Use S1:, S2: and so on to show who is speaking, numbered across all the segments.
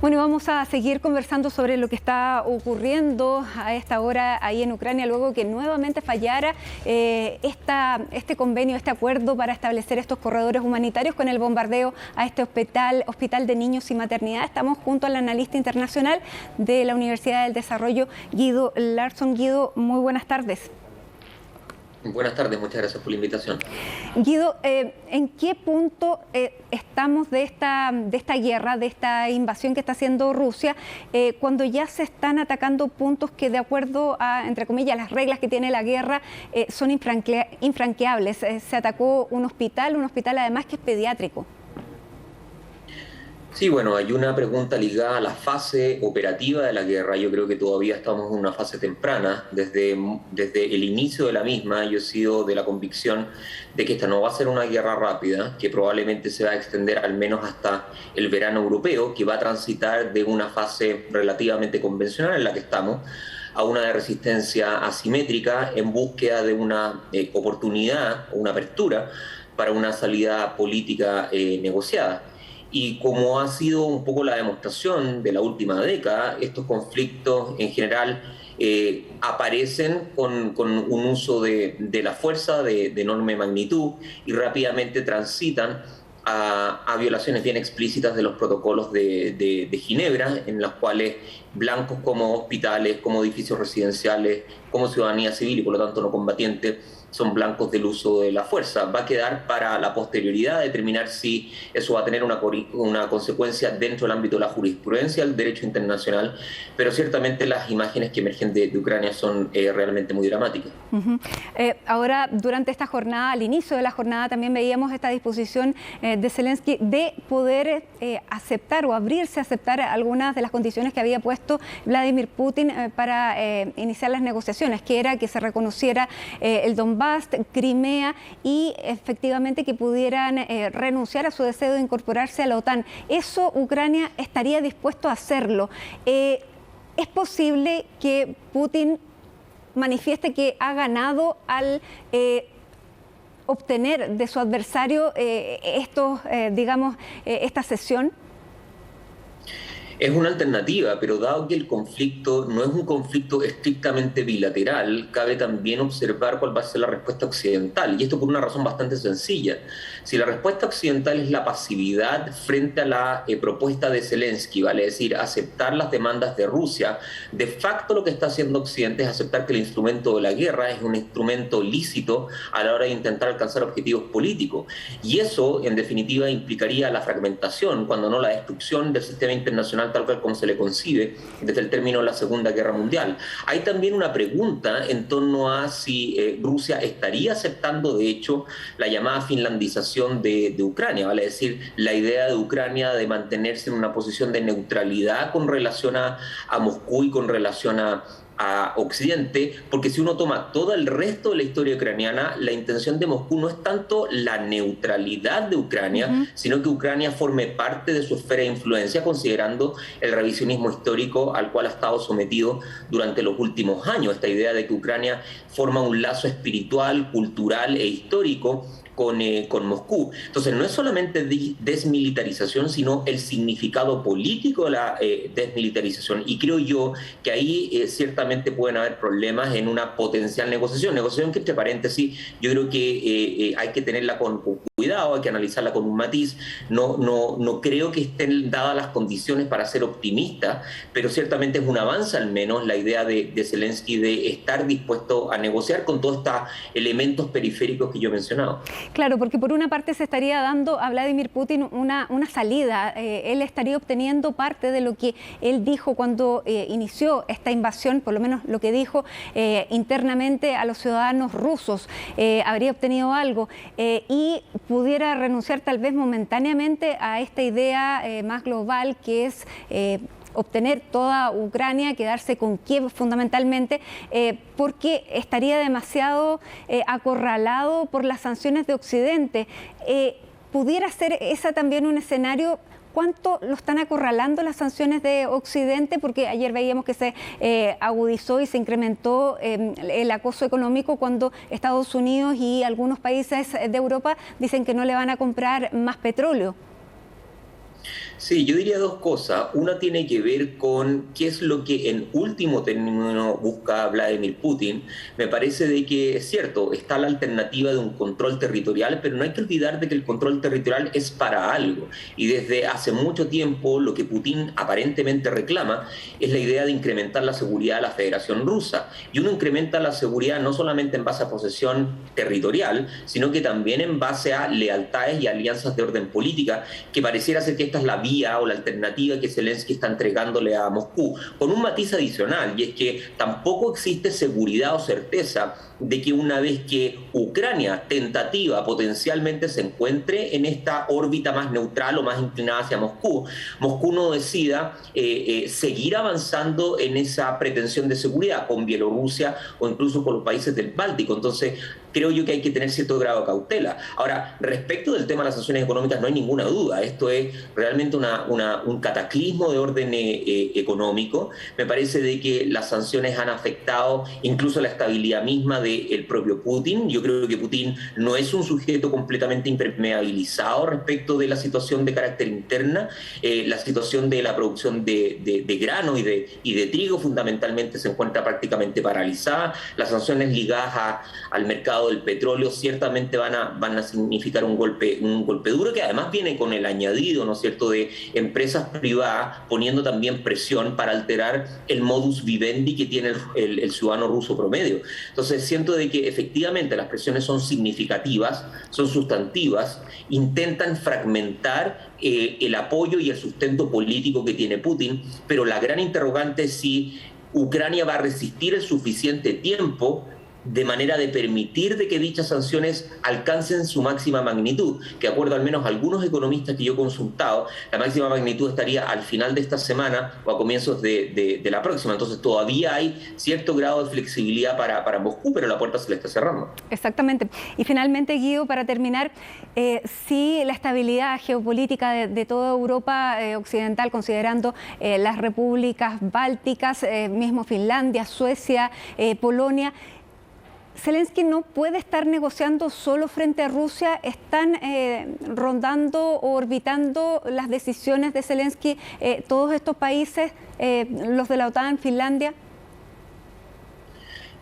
S1: Bueno, vamos a seguir conversando sobre lo que está ocurriendo a esta hora ahí en Ucrania, luego que nuevamente fallara este convenio, este acuerdo para establecer estos corredores humanitarios con el bombardeo a este hospital de niños y maternidad. Estamos junto al analista internacional de la Universidad del Desarrollo, Guido Larsson. Guido, muy buenas tardes.
S2: Buenas tardes, muchas gracias por la invitación.
S1: Guido, ¿en qué punto estamos de esta guerra, de esta invasión que está haciendo Rusia, cuando ya se están atacando puntos que, de acuerdo a, entre comillas, las reglas que tiene la guerra, son infranqueables? Se atacó un hospital además que es pediátrico.
S2: Sí, bueno, hay una pregunta ligada a la fase operativa de la guerra. Yo creo que todavía estamos en una fase temprana. Desde el inicio de la misma, yo he sido de la convicción de que esta no va a ser una guerra rápida, que probablemente se va a extender al menos hasta el verano europeo, que va a transitar de una fase relativamente convencional en la que estamos a una de resistencia asimétrica en búsqueda de una oportunidad o una apertura para una salida política negociada. Y como ha sido un poco la demostración de la última década, estos conflictos en general aparecen con un uso de la fuerza de enorme magnitud y rápidamente transitan a violaciones bien explícitas de los protocolos de Ginebra, en las cuales blancos como hospitales, como edificios residenciales, como ciudadanía civil y por lo tanto no combatiente, son blancos del uso de la fuerza. Va a quedar para la posterioridad determinar si eso va a tener una consecuencia dentro del ámbito de la jurisprudencia, del derecho internacional, pero ciertamente las imágenes que emergen de Ucrania son realmente muy dramáticas.
S1: Ahora, durante esta jornada, al inicio de la jornada, también veíamos esta disposición de Zelensky de poder aceptar o abrirse a aceptar algunas de las condiciones que había puesto Vladimir Putin para iniciar las negociaciones, que era que se reconociera el Donbass, Crimea y efectivamente que pudieran renunciar a su deseo de incorporarse a la OTAN. Eso Ucrania estaría dispuesto a hacerlo. ¿Es posible que Putin manifieste que ha ganado al obtener de su adversario esta cesión?
S2: Es una alternativa, pero dado que el conflicto no es un conflicto estrictamente bilateral, cabe también observar cuál va a ser la respuesta occidental. Y esto por una razón bastante sencilla. Si la respuesta occidental es la pasividad frente a la propuesta de Zelensky, vale decir, aceptar las demandas de Rusia, de facto lo que está haciendo Occidente es aceptar que el instrumento de la guerra es un instrumento lícito a la hora de intentar alcanzar objetivos políticos. Y eso, en definitiva, implicaría la fragmentación, cuando no la destrucción del sistema internacional tal cual como se le concibe desde el término de la Segunda Guerra Mundial. Hay también una pregunta en torno a si Rusia estaría aceptando, de hecho, la llamada finlandización de Ucrania, vale decir, la idea de Ucrania de mantenerse en una posición de neutralidad con relación a Moscú y con relación a Occidente, porque si uno toma todo el resto de la historia ucraniana, la intención de Moscú no es tanto la neutralidad de Ucrania, sino que Ucrania forme parte de su esfera de influencia, considerando el revisionismo histórico al cual ha estado sometido durante los últimos años. Esta idea de que Ucrania forma un lazo espiritual, cultural e histórico con Moscú. Entonces, no es solamente desmilitarización, sino el significado político de la desmilitarización. Y creo yo que ahí ciertamente pueden haber problemas en una potencial negociación. Negociación que, entre paréntesis, yo creo que hay que tenerla con cuidado, hay que analizarla con un matiz. No creo que estén dadas las condiciones para ser optimista, pero ciertamente es un avance al menos la idea de Zelensky de estar dispuesto a negociar con todos estos elementos periféricos que yo he mencionado.
S1: Claro, porque por una parte se estaría dando a Vladimir Putin una salida. Él estaría obteniendo parte de lo que él dijo cuando inició esta invasión, por lo menos lo que dijo internamente a los ciudadanos rusos. Habría obtenido algo y pudiera renunciar tal vez momentáneamente a esta idea más global que es obtener toda Ucrania, quedarse con Kiev fundamentalmente, porque estaría demasiado acorralado por las sanciones de Occidente. ¿Pudiera ser esa también un escenario? ¿Cuánto lo están acorralando las sanciones de Occidente? Porque ayer veíamos que se agudizó y se incrementó el acoso económico cuando Estados Unidos y algunos países de Europa dicen que no le van a comprar más petróleo.
S2: Sí, yo diría dos cosas. Una tiene que ver con qué es lo que en último término busca Vladimir Putin. Me parece de que es cierto, está la alternativa de un control territorial, pero no hay que olvidar de que el control territorial es para algo. Y desde hace mucho tiempo lo que Putin aparentemente reclama es la idea de incrementar la seguridad de la Federación Rusa. Y uno incrementa la seguridad no solamente en base a posesión territorial, sino que también en base a lealtades y alianzas de orden política, que pareciera ser que esta es la vía o la alternativa que Zelensky está entregándole a Moscú, con un matiz adicional, y es que tampoco existe seguridad o certeza de que una vez que Ucrania, tentativa, potencialmente se encuentre en esta órbita más neutral o más inclinada hacia Moscú, Moscú no decida seguir avanzando en esa pretensión de seguridad con Bielorrusia o incluso con los países del Báltico. Entonces, creo yo que hay que tener cierto grado de cautela. Ahora, respecto del tema de las sanciones económicas, no hay ninguna duda. Esto es realmente un cataclismo de orden económico. Me parece de que las sanciones han afectado incluso la estabilidad misma del propio Putin. Yo creo que Putin no es un sujeto completamente impermeabilizado respecto de la situación de carácter interna. La situación de la producción de grano y de trigo fundamentalmente se encuentra prácticamente paralizada. Las sanciones ligadas al mercado del petróleo ciertamente van a significar un golpe duro, que además viene con el añadido, ¿no es cierto?, de empresas privadas poniendo también presión para alterar el modus vivendi que tiene el ciudadano ruso promedio. Entonces siento de que efectivamente las presiones son significativas, son sustantivas, intentan fragmentar el apoyo y el sustento político que tiene Putin, pero la gran interrogante es si Ucrania va a resistir el suficiente tiempo de manera de permitir de que dichas sanciones alcancen su máxima magnitud, que de acuerdo al menos a algunos economistas que yo he consultado, la máxima magnitud estaría al final de esta semana o a comienzos de la próxima. Entonces todavía hay cierto grado de flexibilidad para Moscú, pero la puerta se le está cerrando.
S1: Exactamente. Y finalmente, Guido, para terminar, si la estabilidad geopolítica de toda Europa occidental, considerando las repúblicas bálticas, mismo Finlandia, Suecia, Polonia, Zelensky no puede estar negociando solo frente a Rusia. ¿Están rondando o orbitando las decisiones de Zelensky todos estos países, los de la OTAN, Finlandia?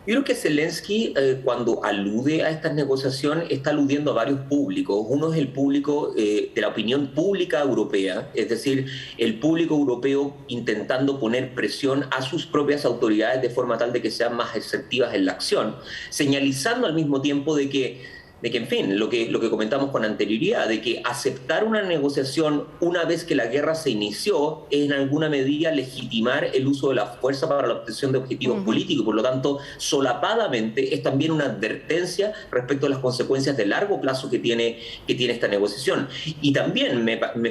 S2: Yo creo que Zelensky, cuando alude a estas negociaciones, está aludiendo a varios públicos. Uno es el público de la opinión pública europea, es decir, el público europeo intentando poner presión a sus propias autoridades de forma tal de que sean más asertivas en la acción, señalizando al mismo tiempo de que en fin, lo que comentamos con anterioridad, de que aceptar una negociación una vez que la guerra se inició es en alguna medida legitimar el uso de la fuerza para la obtención de objetivos políticos. Por lo tanto, solapadamente es también una advertencia respecto a las consecuencias de largo plazo que tiene esta negociación. Y también,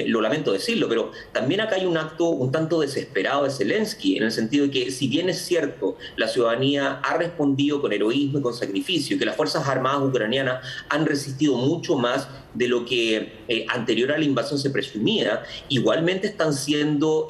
S2: lo lamento decirlo, pero también acá hay un acto un tanto desesperado de Zelensky, en el sentido de que si bien es cierto, la ciudadanía ha respondido con heroísmo y con sacrificio, y que las Fuerzas Armadas ucranianas han resistido mucho más de lo que anterior a la invasión se presumía, igualmente están siendo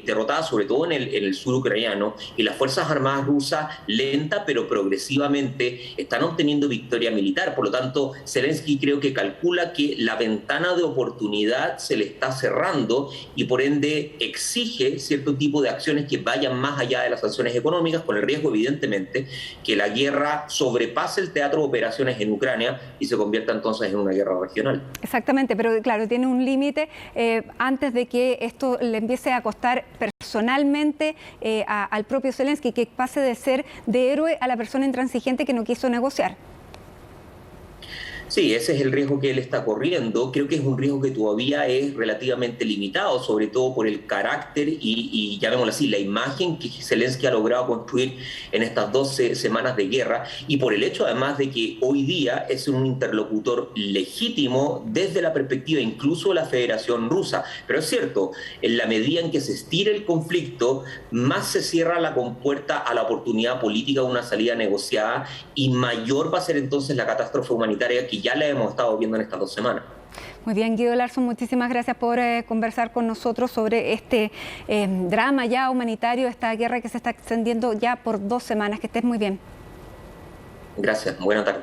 S2: derrotadas, sobre todo en el sur ucraniano, y las Fuerzas Armadas rusas, lenta pero progresivamente, están obteniendo victoria militar. Por lo tanto, Zelensky creo que calcula que la ventana de oportunidad se le está cerrando y por ende exige cierto tipo de acciones que vayan más allá de las sanciones económicas, con el riesgo, evidentemente, que la guerra sobrepase el teatro de operaciones en Ucrania y se convierta entonces en una guerra regional.
S1: Exactamente, pero claro, tiene un límite antes de que esto le empiece a costar personalmente al propio Zelensky, que pase de ser de héroe a la persona intransigente que no quiso negociar.
S2: Sí, ese es el riesgo que él está corriendo. Creo que es un riesgo que todavía es relativamente limitado, sobre todo por el carácter y llamémoslo así, la imagen que Zelensky ha logrado construir en estas 12 semanas de guerra, y por el hecho además de que hoy día es un interlocutor legítimo desde la perspectiva incluso de la Federación Rusa. Pero es cierto, en la medida en que se estira el conflicto, más se cierra la compuerta a la oportunidad política de una salida negociada, y mayor va a ser entonces la catástrofe humanitaria que ya la hemos estado viendo en estas 2 semanas.
S1: Muy bien, Guido Larsson, muchísimas gracias por conversar con nosotros sobre este drama ya humanitario, esta guerra que se está extendiendo ya por 2 semanas. Que estés muy bien.
S2: Gracias, buena tarde.